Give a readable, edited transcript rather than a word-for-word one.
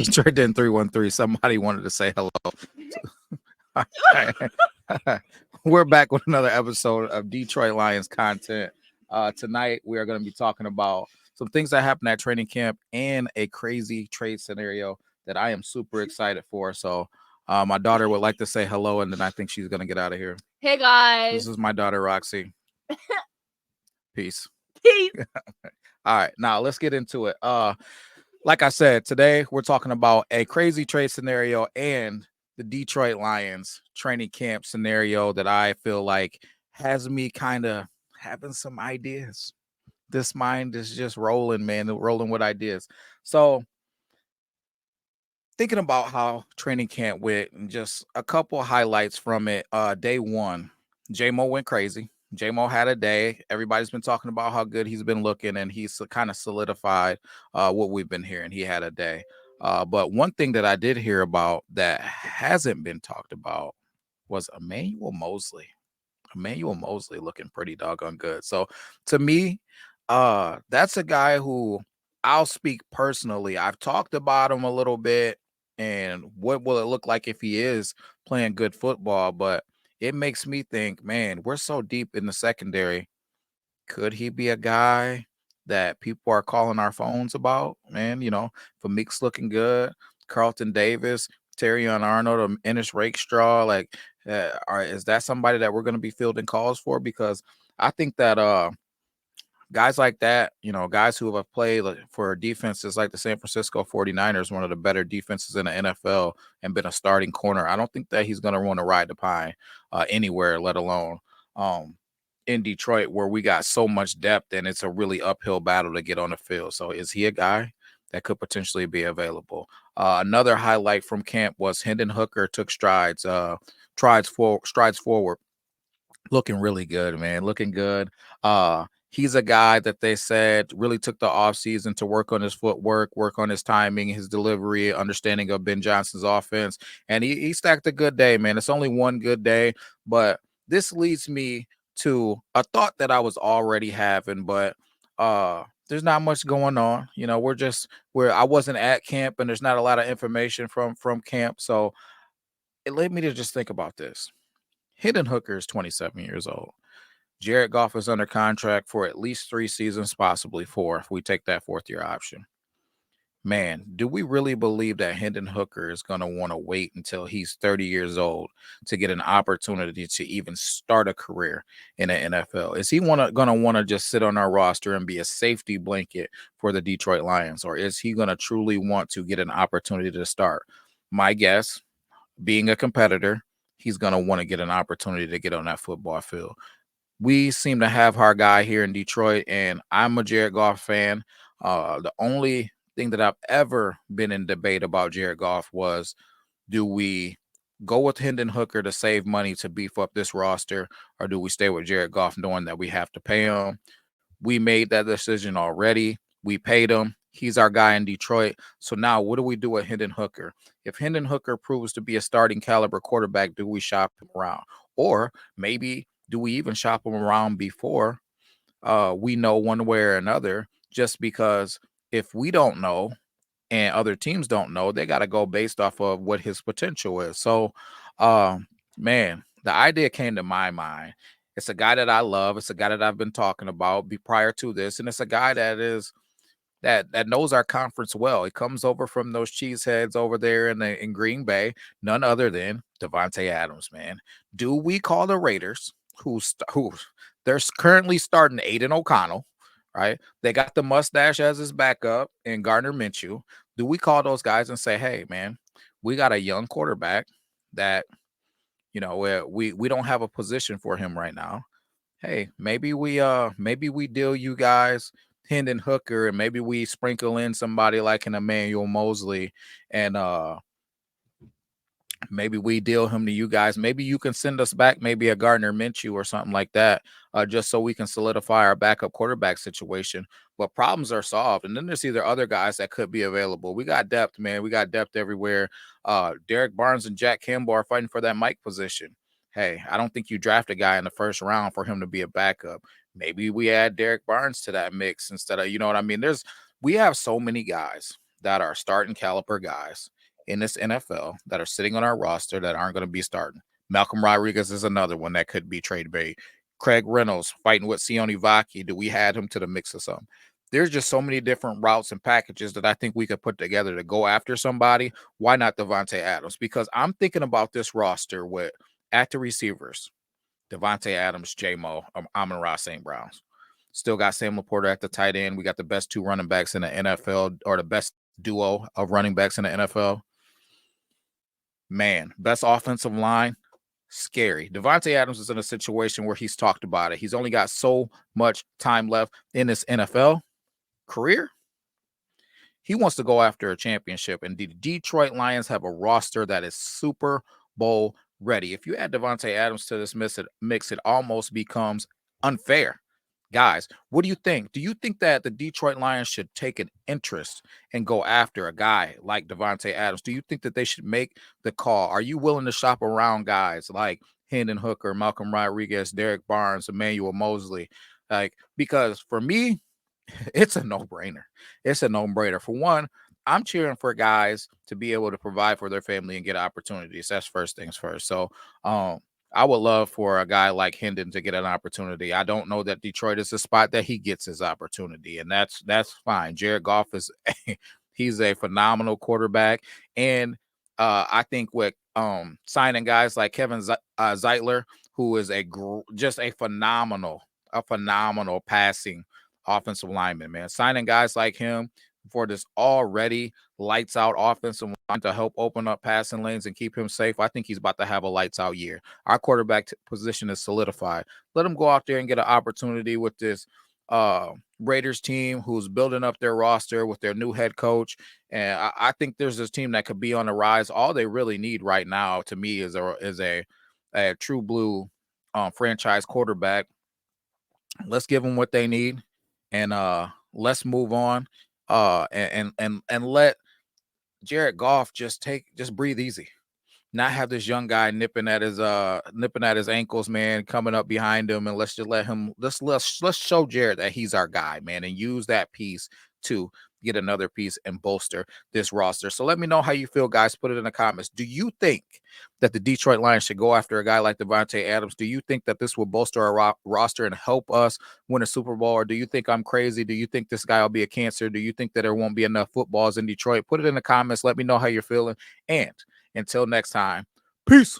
Detroit Den 313. Somebody wanted to say hello. All right. We're back with another episode of Detroit Lions content. Tonight we are going to be talking about some things that happened at training camp and a crazy trade scenario that I am super excited for. So my daughter would like to say hello, and then I think she's going to get out of here. Hey guys. This is my daughter Roxy. Peace. Peace. All right, now let's get into it. Like I said, today we're talking about a crazy trade scenario and the Detroit Lions training camp scenario that I feel like has me kind of having some ideas. This mind is just rolling, man, rolling with ideas. So thinking about how training camp went and just a couple highlights from it. Day one, J-Mo went crazy. J-Mo had a day. Everybody's been talking about how good he's been looking, and he's kind of solidified what we've been hearing. He had a day. But one thing that I did hear about that hasn't been talked about was Emmanuel Mosley. Emmanuel Mosley looking pretty doggone good. So to me, that's a guy who I'll speak personally. I've talked about him a little bit and what will it look like if he is playing good football, but it makes me think, man, we're so deep in the secondary. Could he be a guy that people are calling our phones about? Man, Famik's looking good. Carlton Davis, Terrion Arnold, Ennis Rakestraw, like, is that somebody that we're going to be fielding calls for? Because I think that guys like that, guys who have played for defenses like the San Francisco 49ers, one of the better defenses in the NFL, and been a starting corner, I don't think that he's going to want to ride the pine anywhere, let alone in Detroit, where we got so much depth and it's a really uphill battle to get on the field. So is he a guy that could potentially be available? Another highlight from camp was Hendon Hooker took strides forward, looking really good, man, looking good. He's a guy that they said really took the offseason to work on his footwork, work on his timing, his delivery, understanding of Ben Johnson's offense. And he stacked a good day, man. It's only one good day, but this leads me to a thought that I was already having, but there's not much going on. I wasn't at camp and there's not a lot of information from camp. So it led me to just think about this. Hendon Hooker is 27 years old. Jared Goff is under contract for at least 3 seasons, possibly 4, if we take that 4th-year option. Man, do we really believe that Hendon Hooker is going to want to wait until he's 30 years old to get an opportunity to even start a career in the NFL? Is he going to want to just sit on our roster and be a safety blanket for the Detroit Lions? Or is he going to truly want to get an opportunity to start? My guess, being a competitor, he's going to want to get an opportunity to get on that football field. We seem to have our guy here in Detroit, and I'm a Jared Goff fan. The only thing that I've ever been in debate about Jared Goff was, do we go with Hendon Hooker to save money to beef up this roster, or do we stay with Jared Goff knowing that we have to pay him? We made that decision already. We paid him. He's our guy in Detroit. So now what do we do with Hendon Hooker? If Hendon Hooker proves to be a starting caliber quarterback, do we shop him around? Or maybe do we even shop him around before we know one way or another? Just because if we don't know and other teams don't know, they got to go based off of what his potential is. So, man, the idea came to my mind. It's a guy that I love. It's a guy that I've been talking about prior to this, and it's a guy that knows our conference well. He comes over from those cheeseheads over there in Green Bay, none other than Devontae Adams. Man, do we call the Raiders, who they're currently starting Aiden O'Connell, right? They got the mustache as his backup and Gardner Minshew. Do we call those guys and say, hey, man, we got a young quarterback that, we don't have a position for him right now. Hey, maybe we deal you guys Hendon Hooker, and maybe we sprinkle in somebody like an Emmanuel Mosley, and maybe we deal him to you guys. Maybe you can send us back maybe a Gardner Minshew or something like that, just so we can solidify our backup quarterback situation. But problems are solved. And then there's either other guys that could be available. We got depth, man. We got depth everywhere. Derek Barnes and Jack Campbell are fighting for that Mike position. Hey, I don't think you draft a guy in the first round for him to be a backup. Maybe we add Derek Barnes to that mix instead of, you know what I mean? We have so many guys that are starting caliber guys in this NFL that are sitting on our roster that aren't going to be starting. Malcolm Rodriguez is another one that could be trade bait. Craig Reynolds fighting with Sione Vaki. Do we add him to the mix of something? There's just so many different routes and packages that I think we could put together to go after somebody. Why not Devontae Adams? Because I'm thinking about this roster with at the receivers, Devontae Adams, J-Mo, Amon-Ra St. Brown's. Still got Sam Laporta at the tight end. We got the best two running backs in the NFL, or the best duo of running backs in the NFL. Man, best offensive line, scary. Devontae Adams is in a situation where he's talked about it. He's only got so much time left in his NFL career. He wants to go after a championship, and the Detroit Lions have a roster that is Super Bowl ready. If you add Devontae Adams to this mix, it almost becomes unfair. Guys, what do you think? Do you think that the Detroit Lions should take an interest and go after a guy like Devontae Adams? Do you think that they should make the call? Are you willing to shop around guys like Hendon Hooker, Malcolm Rodriguez, Derek Barnes, Emmanuel Mosley? Because for me, it's a no-brainer. It's a no-brainer. For one, I'm cheering for guys to be able to provide for their family and get opportunities. That's first things first. So I would love for a guy like Hendon to get an opportunity. I don't know that Detroit is the spot that he gets his opportunity, and that's fine. Jared Goff is he's a phenomenal quarterback, and I think with signing guys like Kevin Zeitler, who is just a phenomenal passing offensive lineman, man. Signing guys like him for this already lights out offensive line to help open up passing lanes and keep him safe. I think he's about to have a lights out year. Our quarterback position is solidified. Let him go out there and get an opportunity with this Raiders team who's building up their roster with their new head coach. And I think there's this team that could be on the rise. All they really need right now, to me, is a true blue franchise quarterback. Let's give them what they need, and let's move on. And let Jared Goff just breathe easy. Not have this young guy nipping at his ankles, man, coming up behind him, and let's just let's show Jared that he's our guy, man, and use that piece to get another piece and bolster this roster. So let me know how you feel, guys. Put it in the comments. Do you think that the Detroit Lions should go after a guy like Devontae Adams? Do you think that this will bolster our roster and help us win a Super Bowl? Or do you think I'm crazy? Do you think this guy will be a cancer? Do you think that there won't be enough footballs in Detroit? Put it in the comments. Let me know how you're feeling. And until next time, peace.